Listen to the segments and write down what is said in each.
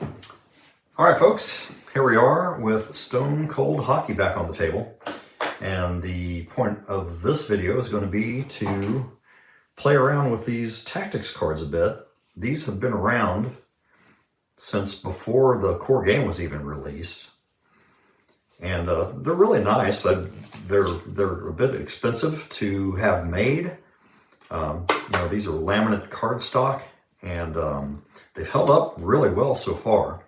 All right, folks, here we are with Stone Cold Hockey back on the table. And the point of this video is going to be to play around with these tactics cards a bit. These have been around since before the core game was even released. And they're really nice. They're a bit expensive to have made. These are laminate cardstock, and they've held up really well so far.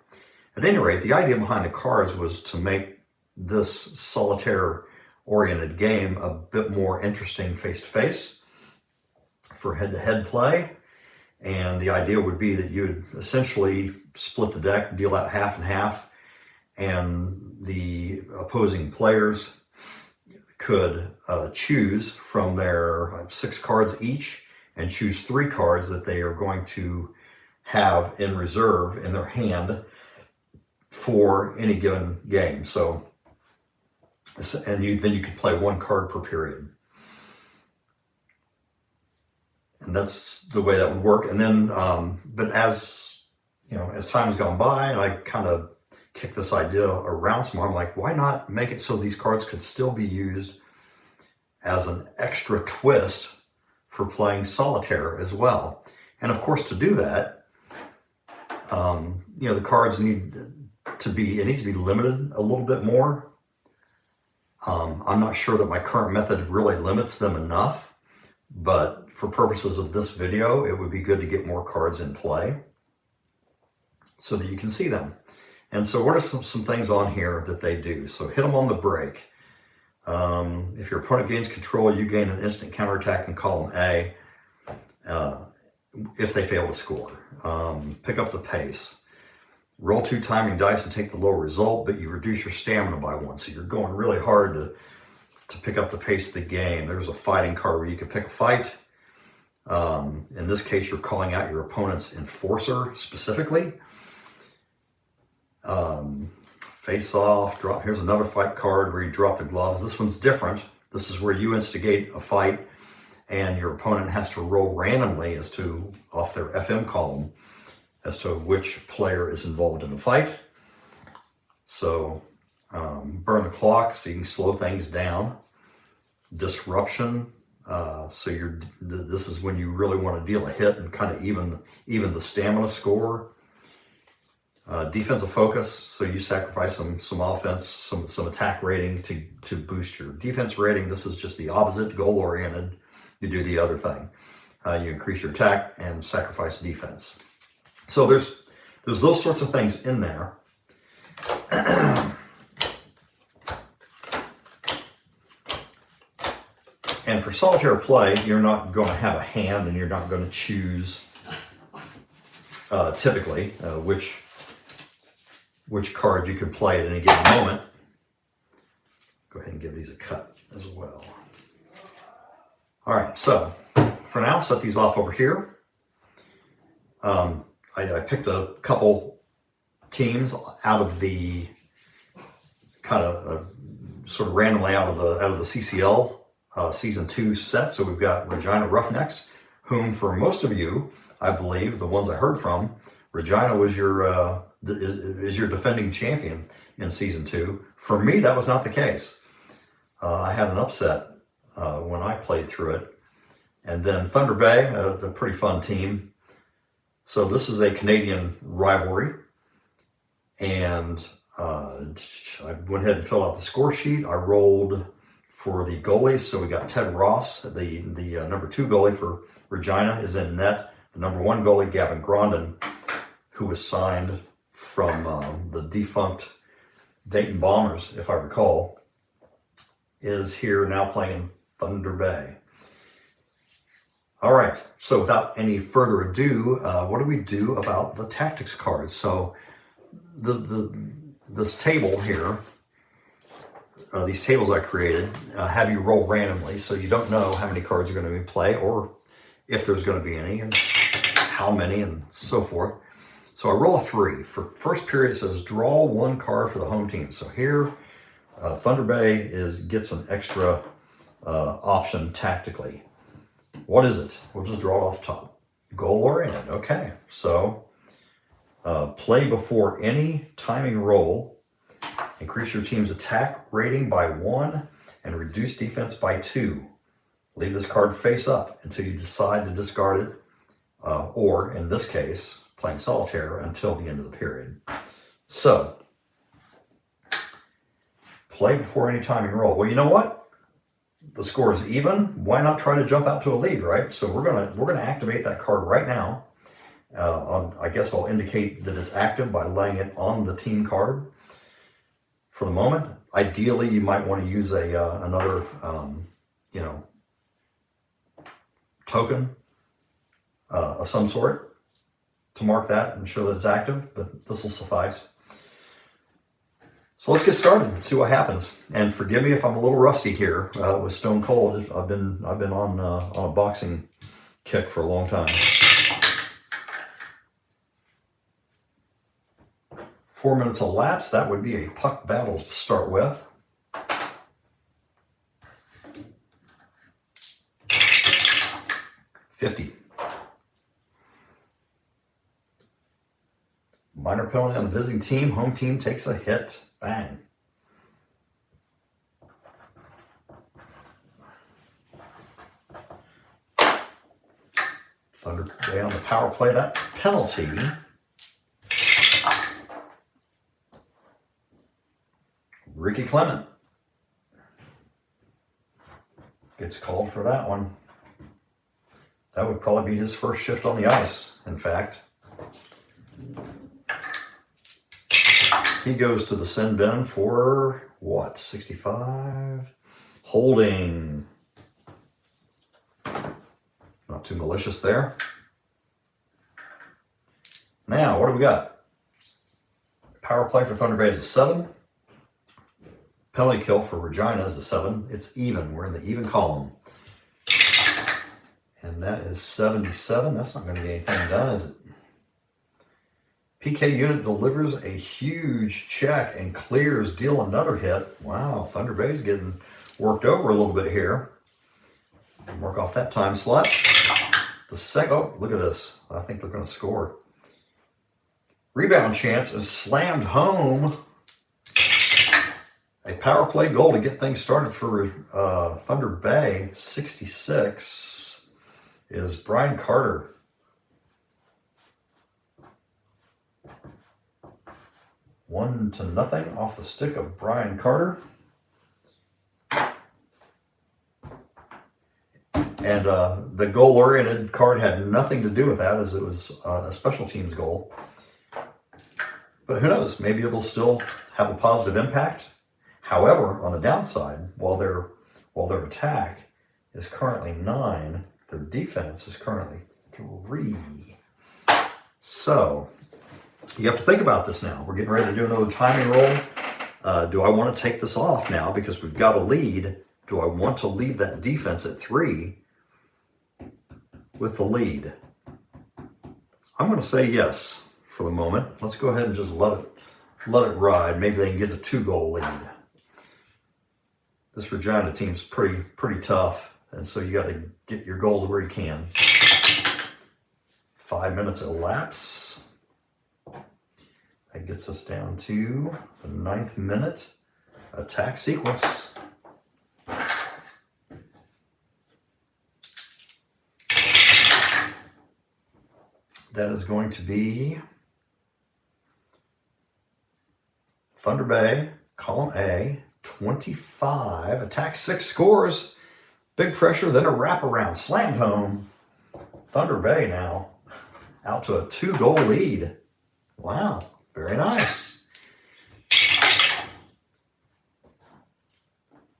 At any rate, the idea behind the cards was to make this solitaire-oriented game a bit more interesting face-to-face for head-to-head play. And the idea would be that you would essentially split the deck, deal out half and half, and the opposing players could choose from their 6 cards each and choose 3 cards that they are going to have in reserve in their hand for any given game. So, and then you could play 1 card per period. And that's the way that would work. And then, but as time has gone by, and I kind of kicked this idea around some more, I'm like, why not make it so these cards could still be used as an extra twist for playing solitaire as well? And of course, to do that, the cards needs to be limited a little bit more. I'm not sure that my current method really limits them enough, but for purposes of this video, it would be good to get more cards in play so that you can see them. And so what are some things on here that they do? So hit them on the break. If your opponent gains control, you gain an instant counterattack in column A if they fail to score. Pick up the pace. Roll 2 timing dice and take the low result, but you reduce your stamina by 1. So you're going really hard to pick up the pace of the game. There's a fighting card where you can pick a fight. In this case, you're calling out your opponent's enforcer specifically. Face off, drop. Here's another fight card where you drop the gloves. This one's different. This is where you instigate a fight and your opponent has to roll randomly off their FM column as to which player is involved in the fight. So burn the clock so you can slow things down. Disruption. This is when you really want to deal a hit and kind of even the stamina score. Defensive focus, so you sacrifice some offense, some attack rating to boost your defense rating. This is just the opposite, goal oriented. You do the other thing. You increase your attack and sacrifice defense. So there's those sorts of things in there. And for solitaire play, you're not going to have a hand and you're not going to choose typically which card you can play at any given moment. Go ahead and give these a cut as well. All right, so for now, set these off over here. I picked a couple teams out of the kind of sort of randomly out of the CCL Season 2 set. So we've got Regina Roughnecks, whom for most of you, I believe, the ones I heard from, Regina was your defending champion in Season 2. For me, that was not the case. I had an upset when I played through it. And then Thunder Bay, a pretty fun team. So this is a Canadian rivalry. And I went ahead and filled out the score sheet. I rolled for the goalies. So we got Ted Ross, the number 2 goalie for Regina, is in net. The number 1 goalie, Gavin Grondin, who was signed from the defunct Dayton Bombers, if I recall, is here now playing in Thunder Bay. All right, so without any further ado, what do we do about the tactics cards? So this table here, these tables I created, have you roll randomly, so you don't know how many cards are going to be in play or if there's going to be any and how many and so forth. So I roll a 3. For first period, it says draw 1 card for the home team. So here, Thunder Bay gets an extra option tactically. What is it? We'll just draw it off top. Goal oriented. Okay, so Play before any timing roll. Increase your team's attack rating by 1 and reduce defense by 2. Leave this card face up until you decide to discard it, or in this case, playing solitaire until the end of the period. So, play before any timing roll. Well, you know what? The score is even. Why not try to jump out to a lead, right? So we're gonna activate that card right now. I guess I'll indicate that it's active by laying it on the team card. For the moment, ideally, you might want to use another, token of some sort to mark that and show that it's active, but this will suffice. So let's get started and see what happens. And forgive me if I'm a little rusty here with Stone Cold. I've been on a boxing kick for a long time. 4 minutes elapsed. That would be a puck battle to start with. $50. Minor penalty on the visiting team. Home team takes a hit. Bang. Thunder Bay on the power play. That penalty Ricky Clement gets called for that one. That would probably be his first shift on the ice, in fact. He goes to the sin bin for, what, 65? Holding. Not too malicious there. Now, what do we got? Power play for Thunder Bay is a 7. Penalty kill for Regina is a 7. It's even. We're in the even column. And that is 77. That's not going to get anything done, is it? PK unit delivers a huge check and clears, deal another hit. Wow, Thunder Bay's getting worked over a little bit here. Work off that time slot. The second, oh, look at this. I think they're going to score. Rebound chance is slammed home. A power play goal to get things started for Thunder Bay. 66 is Brian Carter. One to nothing off the stick of Brian Carter. And the goal-oriented card had nothing to do with that, as it was a special teams goal. But who knows? Maybe it'll still have a positive impact. However, on the downside, while their attack is currently 9, their defense is currently 3. So you have to think about this now. We're getting ready to do another timing roll. Do I want to take this off now because we've got a lead? Do I want to leave that defense at 3 with the lead? I'm going to say yes for the moment. Let's go ahead and just let it ride. Maybe they can get a 2-goal lead. This Regina team's pretty tough, and so you got to get your goals where you can. 5 minutes elapse. That gets us down to the 9th minute attack sequence. That is going to be Thunder Bay, column A, 25, attack 6, scores. Big pressure, then a wraparound, slammed home. Thunder Bay now out to a 2-goal lead. Wow, very nice.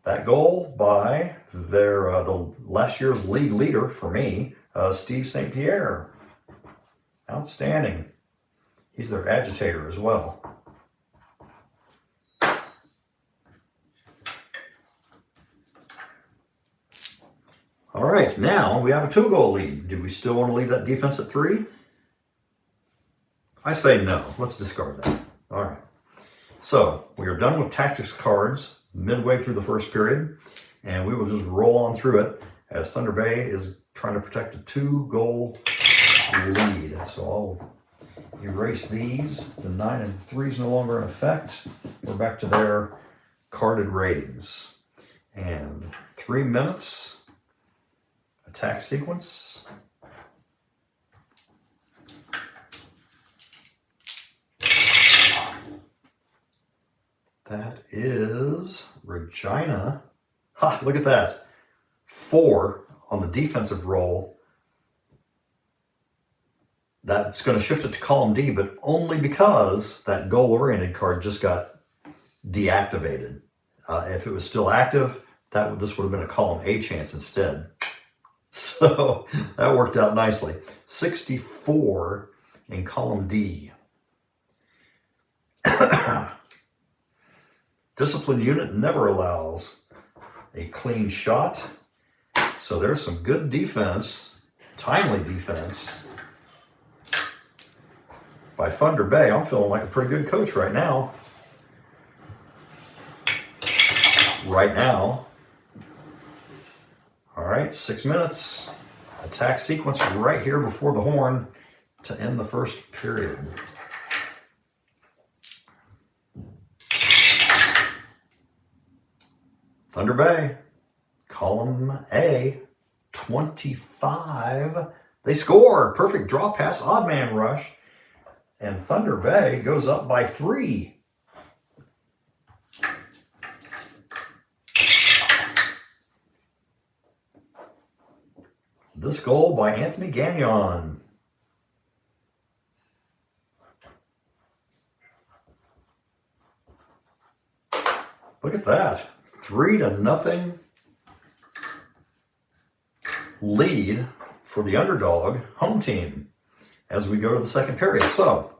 That goal by their the last year's league leader for me, Steve St. Pierre. Outstanding. He's their agitator as well. All right, now we have a 2-goal lead. Do we still want to leave that defense at 3? I say no. Let's discard that. All right. So we are done with tactics cards midway through the first period, and we will just roll on through it as Thunder Bay is trying to protect a 2-goal lead. So I'll Erase these. The 9 and 3 is no longer in effect. We're back to their carded ratings. And 3 minutes. Attack sequence. That is Regina. Ha, look at that. 4 on the defensive roll. That's going to shift it to column D, but only because that goal-oriented card just got deactivated. If it was still active, this would have been a column A chance instead. So that worked out nicely. 64 in column D. Discipline unit never allows a clean shot. So there's some good defense, timely defense by Thunder Bay. I'm feeling like a pretty good coach right now. All right, 6 minutes. Attack sequence right here before the horn to end the first period. Thunder Bay, column A, 25. They score. Perfect draw pass, odd man rush. And Thunder Bay goes up by 3. This goal by Anthony Gagnon. Look at that. 3-0 lead for the underdog home team as we go to the second period. So,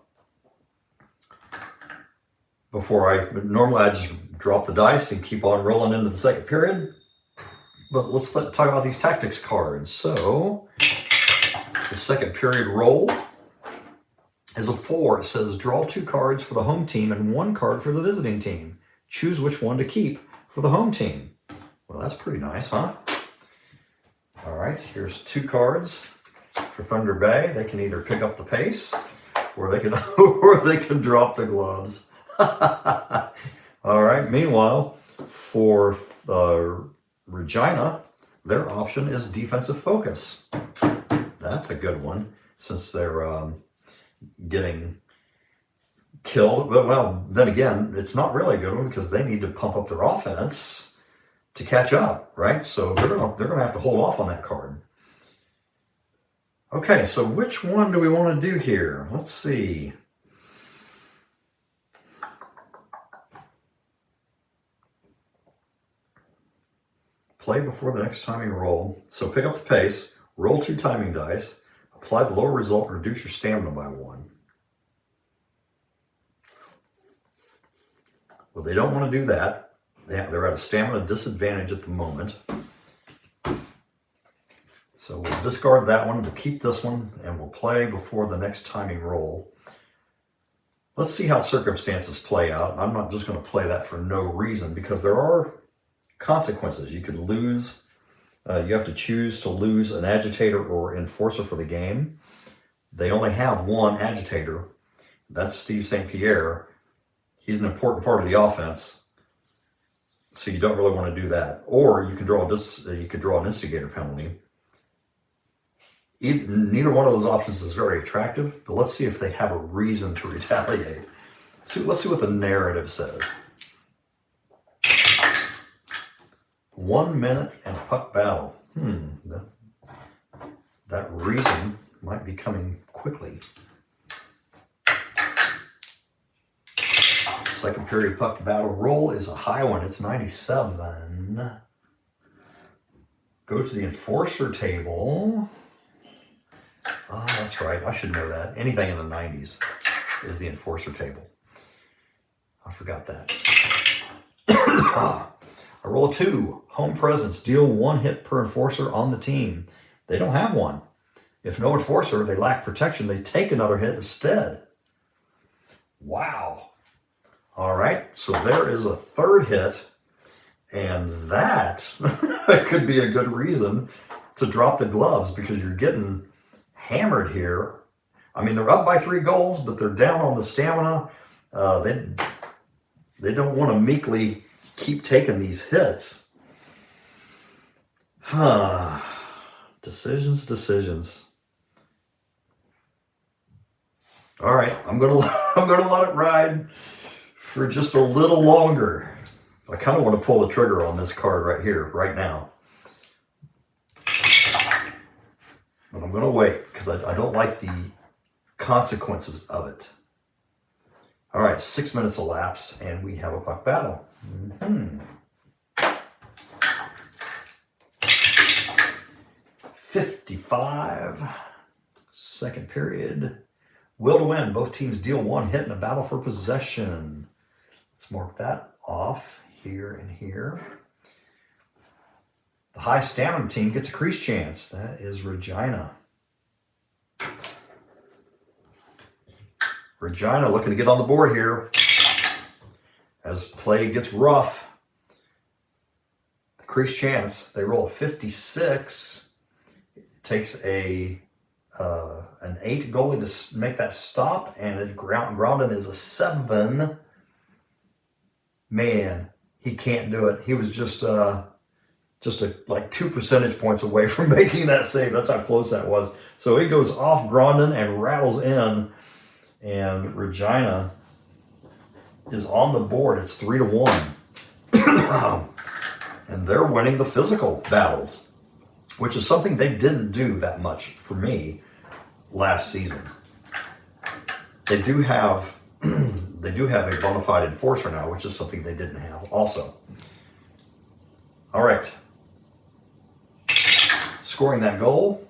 normally I just drop the dice and keep on rolling into the second period. But let's talk about these tactics cards. So, the second period roll is a 4. It says draw 2 cards for the home team and 1 card for the visiting team. Choose which one to keep for the home team. Well, that's pretty nice, huh? All right, here's 2 cards for Thunder Bay. They can either pick up the pace or they can drop the gloves. All right, meanwhile, for Regina, their option is defensive focus. That's a good one since they're getting killed. But, well, then again, it's not really a good one because they need to pump up their offense to catch up, right? So they're gonna have to hold off on that card. Okay, so which one do we want to do here? Let's see. Play before the next timing roll. So pick up the pace, roll 2 timing dice, apply the lower result, and reduce your stamina by 1. Well, they don't want to do that. They're at a stamina disadvantage at the moment. So we'll discard that one, we'll keep this one, and we'll play before the next timing roll. Let's see how circumstances play out. I'm not just going to play that for no reason because there are consequences. You could lose. You have to choose to lose an agitator or enforcer for the game. They only have 1 agitator. That's Steve St. Pierre. He's an important part of the offense, so you don't really want to do that. Or you could draw an instigator penalty. Neither one of those options is very attractive, but let's see if they have a reason to retaliate. Let's see what the narrative says. 1 minute and a puck battle. That reason might be coming quickly. Second period puck battle roll is a high one. It's 97. Go to the enforcer table. Oh, that's right. I should know that. Anything in the 90s is the enforcer table. I forgot that. I roll a 2. Home presence. Deal 1 hit per enforcer on the team. They don't have one. If no enforcer, they lack protection. They take another hit instead. Wow. All right. So there is a 3rd hit. And that could be a good reason to drop the gloves because you're getting hammered here I mean, they're up by 3 goals, but they're down on the stamina. They don't want to meekly keep taking these hits. Decisions. All right, I'm gonna let it ride for just a little longer. I kind of want to pull the trigger on this card right here, right now. But I'm gonna wait because I don't like the consequences of it. All right, 6 minutes elapse, and we have a puck battle. 55, second period. Will to win. Both teams deal 1 hit in a battle for possession. Let's mark that off here and here. The high stamina team gets a crease chance. That is Regina. Regina looking to get on the board here as play gets rough. The crease chance. They roll a 56. It takes an 8 goalie to make that stop, and Groundon is a 7. Man, he can't do it. He was just like 2 percentage points away from making that save. That's how close that was. So he goes off Groundon and rattles in, and Regina is on the board. It's 3-1. And they're winning the physical battles, which is something they didn't do that much for me last season. They do have a bona fide enforcer now, which is something they didn't have also. All right. Scoring that goal,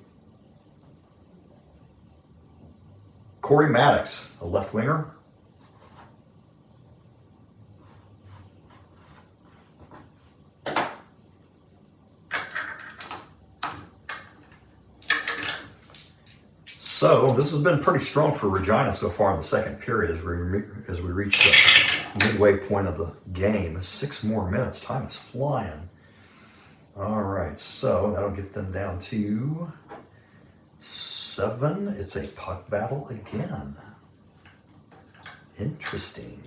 Corey Maddox, a left winger. So this has been pretty strong for Regina so far in the second period as we reach the midway point of the game. 6 more minutes. Time is flying. All right, so that'll get them down to 7. It's a puck battle again. Interesting.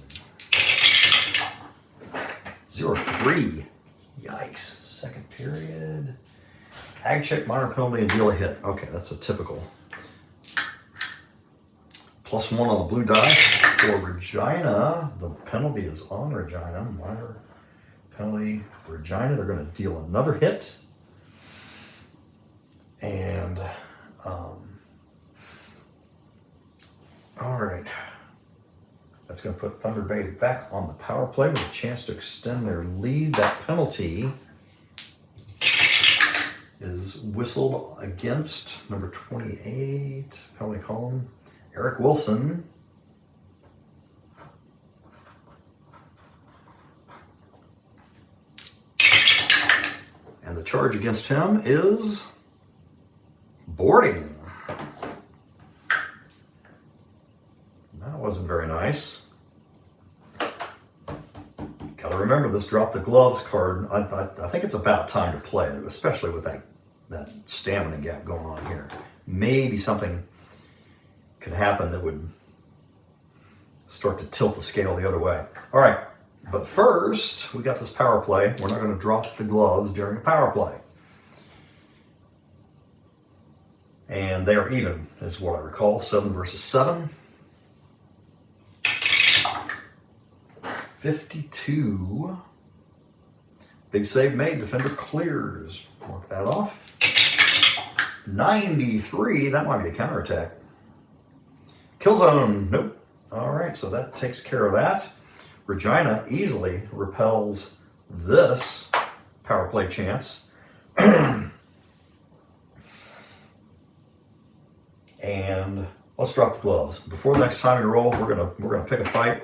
0-3. Yikes. Second period. Ag check, minor penalty, and deal a hit. Okay, that's a typical. +1 on the blue die for Regina. The penalty is on Regina. Minor penalty, Regina. They're going to deal another hit. And, all right. That's going to put Thunder Bay back on the power play with a chance to extend their lead. That penalty is whistled against number 28, penalty column, Eric Wilson. And the charge against him is boarding. That wasn't very nice. Got to remember this drop the gloves card. I think it's about time to play it, especially with that stamina gap going on here. Maybe something could happen that would start to tilt the scale the other way. All right, but first, we got this power play. We're not going to drop the gloves during the power play. And they are even, is what I recall, 7 versus 7. 52. Big save made, defender clears. Mark that off. 93, that might be a counterattack. Kill zone, nope. All right, so that takes care of that. Regina easily repels this power play chance. And let's drop the gloves. Before the next time you roll, we're gonna pick a fight.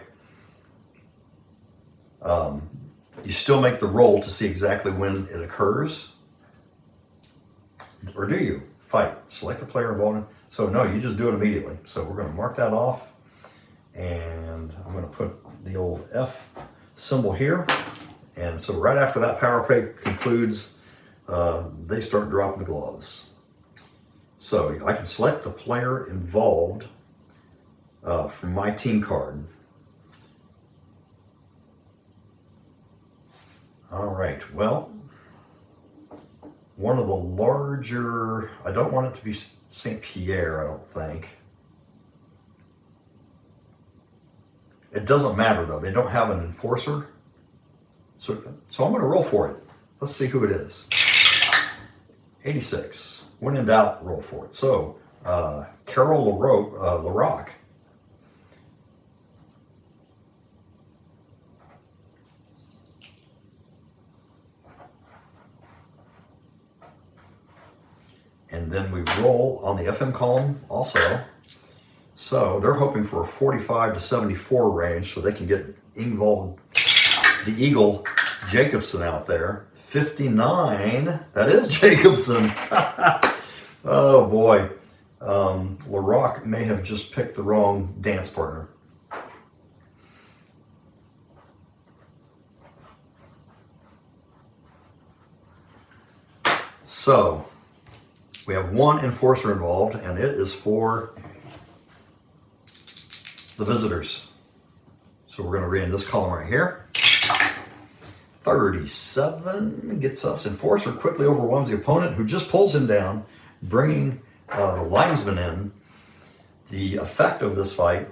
You still make the roll to see exactly when it occurs. Or do you? Fight. Select the player involved. So no, you just do it immediately. So we're going to mark that off. And I'm going to put the old F symbol here. And so right after that power play concludes, they start dropping the gloves. So I can select the player involved from my team card. All right, well, one of the larger, I don't want it to be St. Pierre, I don't think. It doesn't matter though, they don't have an enforcer. So I'm gonna roll for it. Let's see who it is. 86, when in doubt, roll for it. So, Carol LaRock. And then we roll on the FM column also. So they're hoping for a 45 to 74 range so they can get the Eagle Jacobson out there. 59, that is Jacobson. Oh boy. LaRock may have just picked the wrong dance partner. So we have one enforcer involved, and it is for the visitors. So we're going to read in this column right here. 37 gets us. Enforcer quickly overwhelms the opponent, who just pulls him down, bringing the linesman in. The effect of this fight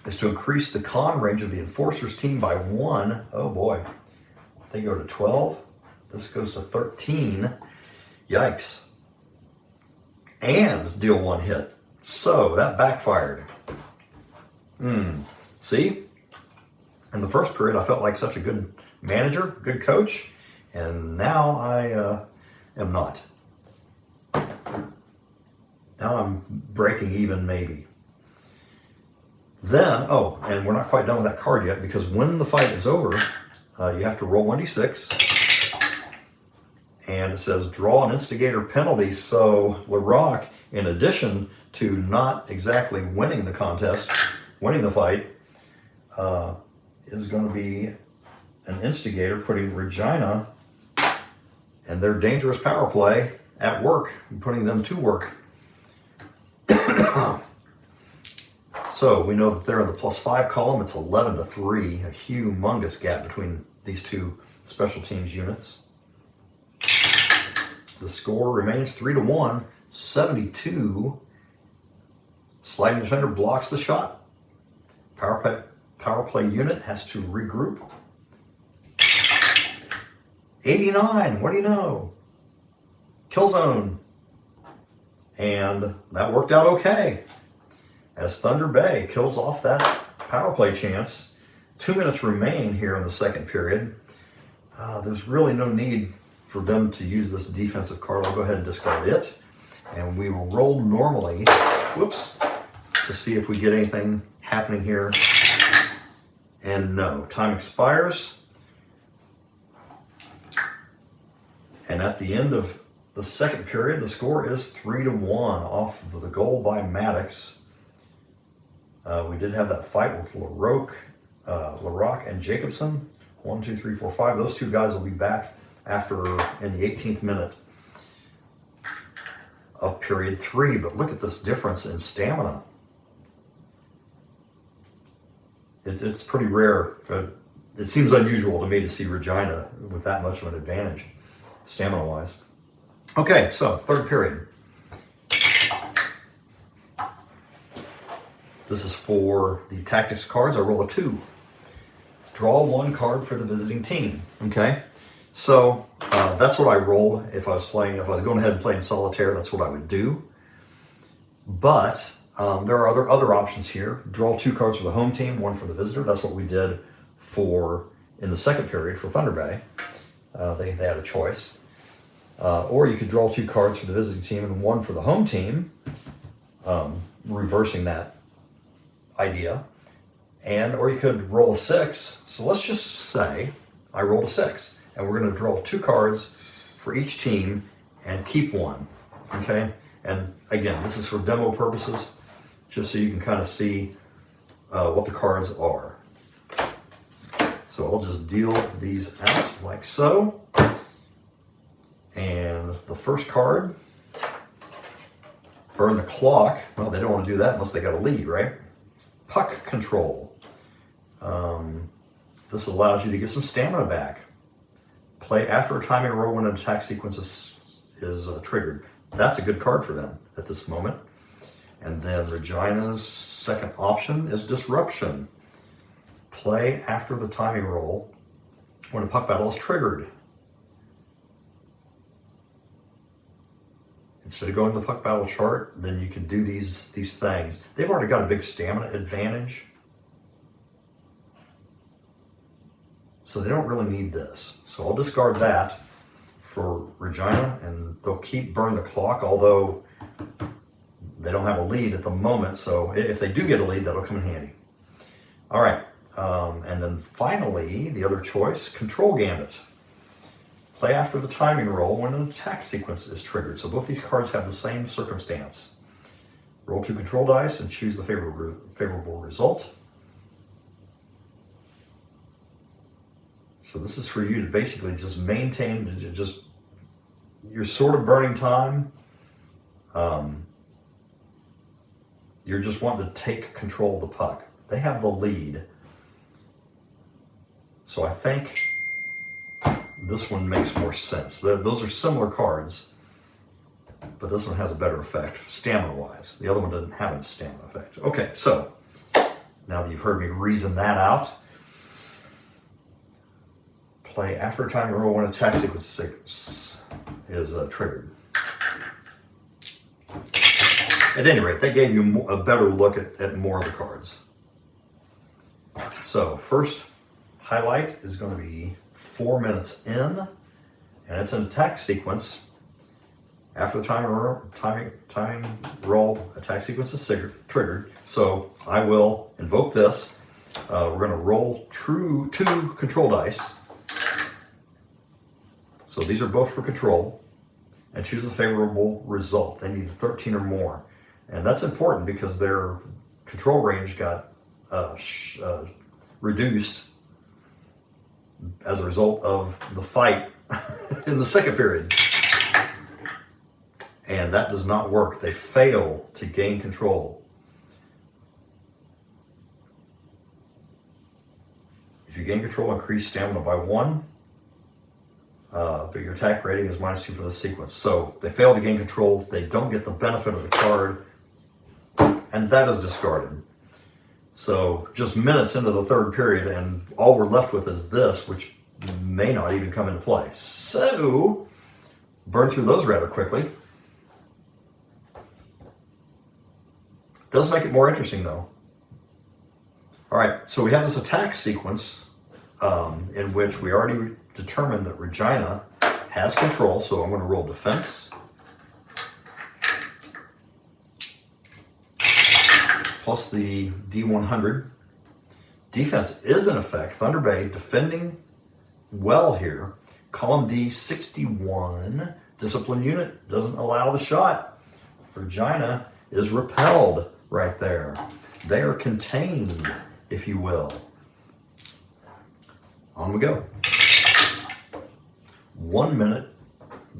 is to increase the con range of the enforcer's team by 1. Oh boy. They go to 12. This goes to 13. Yikes. And deal 1 hit. So that backfired. See? In the first period, I felt like such a good manager, good coach, and now I am not. Now I'm breaking even, maybe. Then, and we're not quite done with that card yet, because when the fight is over, you have to roll 1d6, and it says draw an instigator penalty. So LaRock, in addition to not exactly winning the contest, winning the fight, is going to be an instigator, putting Regina and their dangerous power play at work, and putting them to work. So we know that they're in the +5 column. It's 11 to 3, a humongous gap between these two special teams units. The score remains 3-1, 72. Sliding defender blocks the shot. Power play unit has to regroup. 89, what do you know? Kill zone. And that worked out okay, as Thunder Bay kills off that power play chance. 2 minutes remain here in the second period. There's really no need for them to use this defensive card. I'll go ahead and discard it. And we will roll normally, to see if we get anything happening here. And no, time expires. And at the end of the second period, the score is 3-1 off of the goal by Maddox. We did have that fight with LaRock and Jacobson. 1, 2, 3, 4, 5. Those two guys will be back in the 18th minute of period 3. But look at this difference in stamina. It's pretty rare. It seems unusual to me to see Regina with that much of an advantage, stamina-wise. Okay, so third period. This is for the tactics cards. I roll a 2. Draw 1 card for the visiting team. Okay, so that's what I rolled. If I was going ahead and playing solitaire, that's what I would do. But there are other options here. Draw 2 cards for the home team, 1 for the visitor. That's what we did in the second period for Thunder Bay. They had a choice. Or you could draw 2 cards for the visiting team and 1 for the home team, reversing that idea. Or you could roll a 6. So let's just say I rolled a 6, and we're going to draw 2 cards for each team and keep 1. Okay? And again, this is for demo purposes, just so you can kind of see what the cards are. So I'll just deal these out like so. And the first card, burn the clock. Well, they don't want to do that unless they got a lead, right? puck control. This allows you to get some stamina back. Play after a timing roll when an attack sequence is triggered. That's a good card for them at this moment. And then Regina's second option is Disruption. Play after the timing roll when a puck battle is triggered. Instead of going to the puck battle chart, then you can do these things. They've already got a big stamina advantage, so they don't really need this. So I'll discard that for Regina, and they'll keep Burn the Clock, although they don't have a lead at the moment, so if they do get a lead, that'll come in handy. All right, and then finally, the other choice, Control Gambit. Play after the timing roll when an attack sequence is triggered. So both these cards have the same circumstance. Roll 2 control dice and choose the favorable result. So this is for you to basically just maintain, you're sort of burning time. You're just wanting to take control of the puck. They have the lead. So I think this one makes more sense. Those are similar cards, but this one has a better effect, stamina-wise. The other one doesn't have a stamina effect. Okay, so now that you've heard me reason that out, play after a timing roll when an attack sequence is triggered. At any rate, that gave you a better look at more of the cards. So first highlight is going to be 4 minutes in, and it's an attack sequence. After the timing roll, attack sequence is triggered. So I will invoke this. We're going to roll 2 control dice. So these are both for control, and choose a favorable result. They need 13 or more, and that's important because their control range got reduced as a result of the fight in the second period. And that does not work. They fail to gain control. If you gain control, increase stamina by 1, but your attack rating is -2 for the sequence. So they fail to gain control, they don't get the benefit of the card, and that is discarded. So just minutes into the third period, and all we're left with is this, which may not even come into play. So burn through those rather quickly. Does make it more interesting though. All right, so we have this attack sequence in which we already determined that Regina has control, so I'm going to roll defense. Plus the D100. Defense is in effect. Thunder Bay defending well here. Column D 61. Discipline unit doesn't allow the shot. Regina is repelled right there. They are contained, if you will. On we go. 1 minute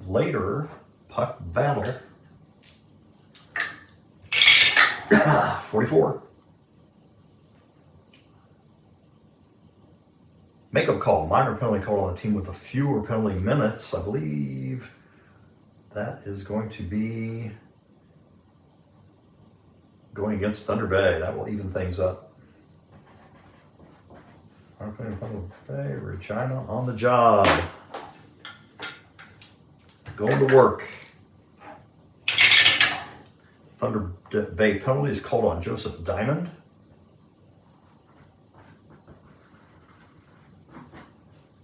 later, puck battle. 44. Makeup call. Minor penalty called on the team with a fewer penalty minutes. I believe that is going to be going against Thunder Bay. That will even things up. Minor penalty Thunder Bay. Regina on the job. Going to work. Thunder Bay penalty is called on Joseph Diamond.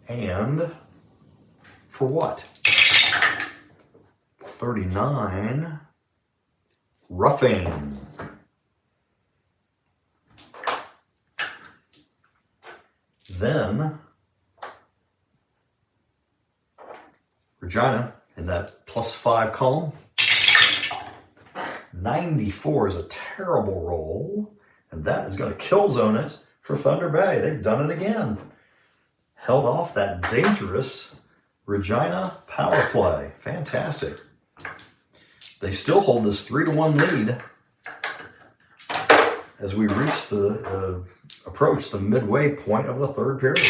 And for what? 39. Roughing. Then Regina in that +5 column. 94 is a terrible roll, and that is going to kill zone it for Thunder Bay. They've done it again. Held off that dangerous Regina power play. Fantastic. They still hold this 3-1 lead. as we reach approach the midway point of the third period.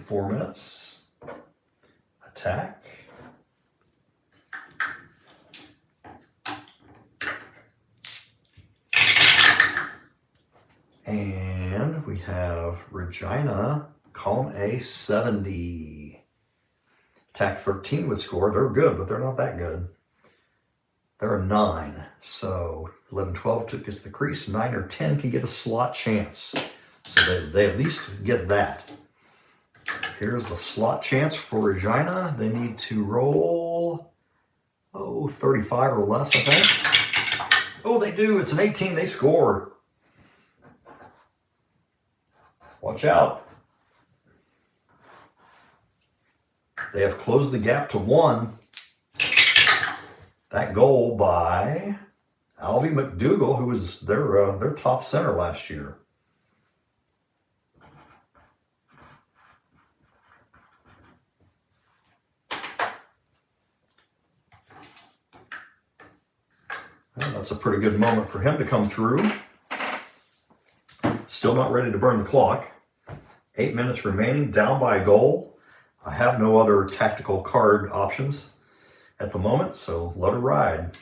4 minutes. Attack. And we have Regina, column A, 70. Attack 13 would score. They're good, but they're not that good. They're a 9. So 11, 12 gets the crease. 9 or 10 can get a slot chance. So they at least get that. Here's the slot chance for Regina. They need to roll, 35 or less, I think. Oh, they do. It's an 18. They score. Watch out. They have closed the gap to 1. That goal by Alvy McDougall, who was their top center last year. Well, that's a pretty good moment for him to come through. Still not ready to burn the clock. 8 minutes remaining, down by a goal. I have no other tactical card options at the moment, so let her ride.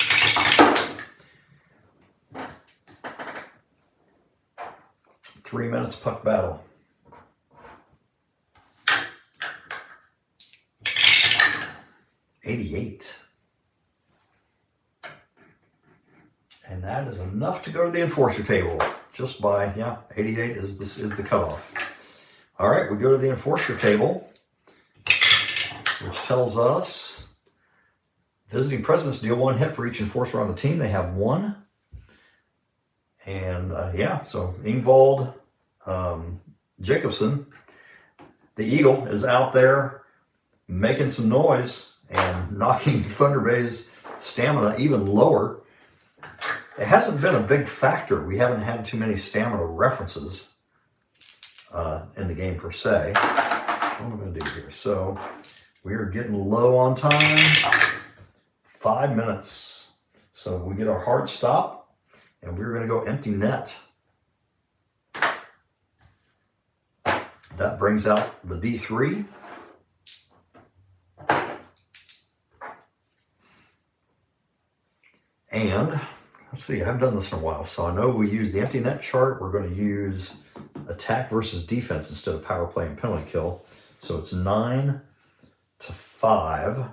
Three minutes puck battle. .88. And that is enough to go to the enforcer table. Just by, 88 is the cutoff. All right, we go to the enforcer table, which tells us visiting presidents deal 1 hit for each enforcer on the team. They have 1. And so Ingvald Jacobson, the Eagle, is out there making some noise and knocking Thunder Bay's stamina even lower. It hasn't been a big factor. We haven't had too many stamina references in the game per se. What am I going to do here? So we are getting low on time. 5 minutes. So we get our hard stop, and we're going to go empty net. That brings out the D3. And let's see, I haven't done this in a while, so I know we use the empty net chart. We're going to use attack versus defense instead of power play and penalty kill. So it's 9 to 5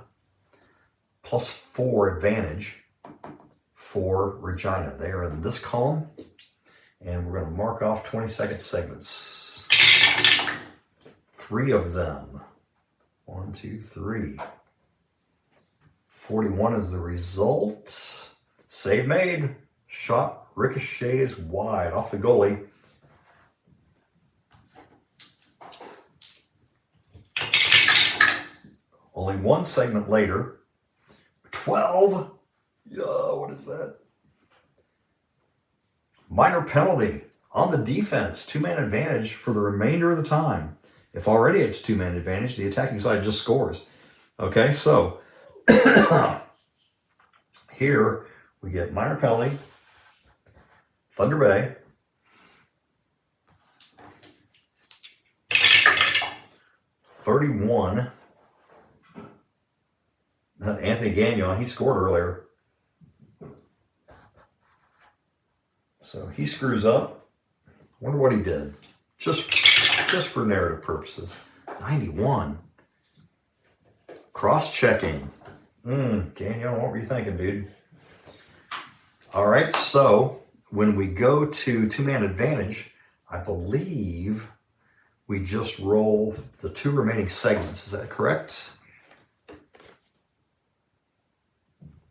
plus 4 advantage for Regina. They are in this column, and we're going to mark off 20-second segments. 3 of them. 1, 2, 3. 41 is the result. Save made. Shot ricochets wide off the goalie. Only 1 segment later. 12. Yeah, what is that? Minor penalty on the defense. 2-man advantage for the remainder of the time. If already it's 2-man advantage, the attacking side just scores. Okay, so here we get minor penalty. Thunder Bay. .31. Anthony Gagnon, he scored earlier. So he screws up. Wonder what he did. Just for narrative purposes. 91. Cross-checking. Gagnon, what were you thinking, dude? All right, so when we go to 2-man advantage, I believe we just roll the 2 remaining segments. Is that correct?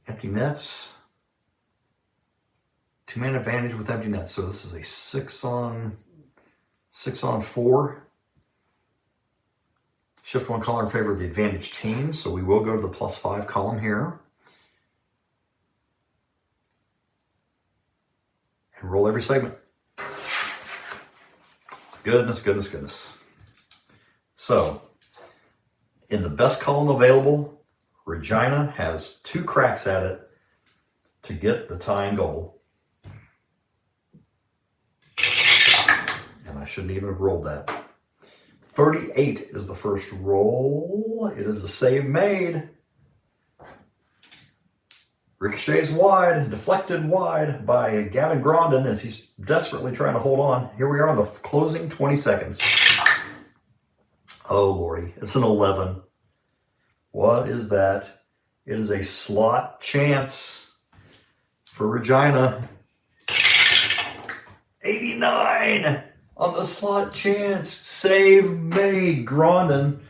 Empty nets. 2-man advantage with empty nets. So this is a 6 on 4. Shift 1 column in favor of the advantage team. So we will go to the +5 column here. And roll every segment. Goodness, goodness, goodness. So, in the best column available, Regina has 2 cracks at it to get the tying goal. shouldn't even have rolled that. 38 is the first roll. It is a save made. Ricochets wide, deflected wide by Gavin Grondin as he's desperately trying to hold on. Here we are in the closing 20 seconds. Oh, Lordy. It's an 11. What is that? It is a slot chance for Regina. 89 on the slot chance. Save made. Grondin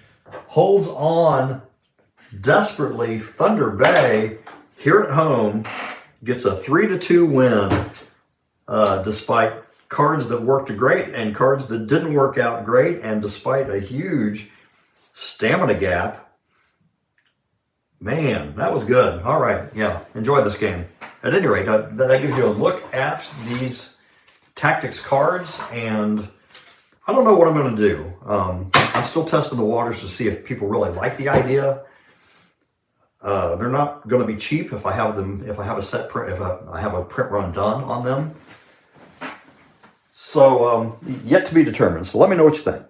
holds on desperately. Thunder Bay here at home gets a 3-2 win, despite cards that worked great and cards that didn't work out great, and despite a huge stamina gap. Man, that was good. All right, yeah, enjoy this game. At any rate, that gives you a look at these tactics cards, and I don't know what I'm going to do. I'm still testing the waters to see if people really like the idea. They're not going to be cheap if I have them. If I have a set print, if I have a print run done on them. So yet to be determined. So let me know what you think.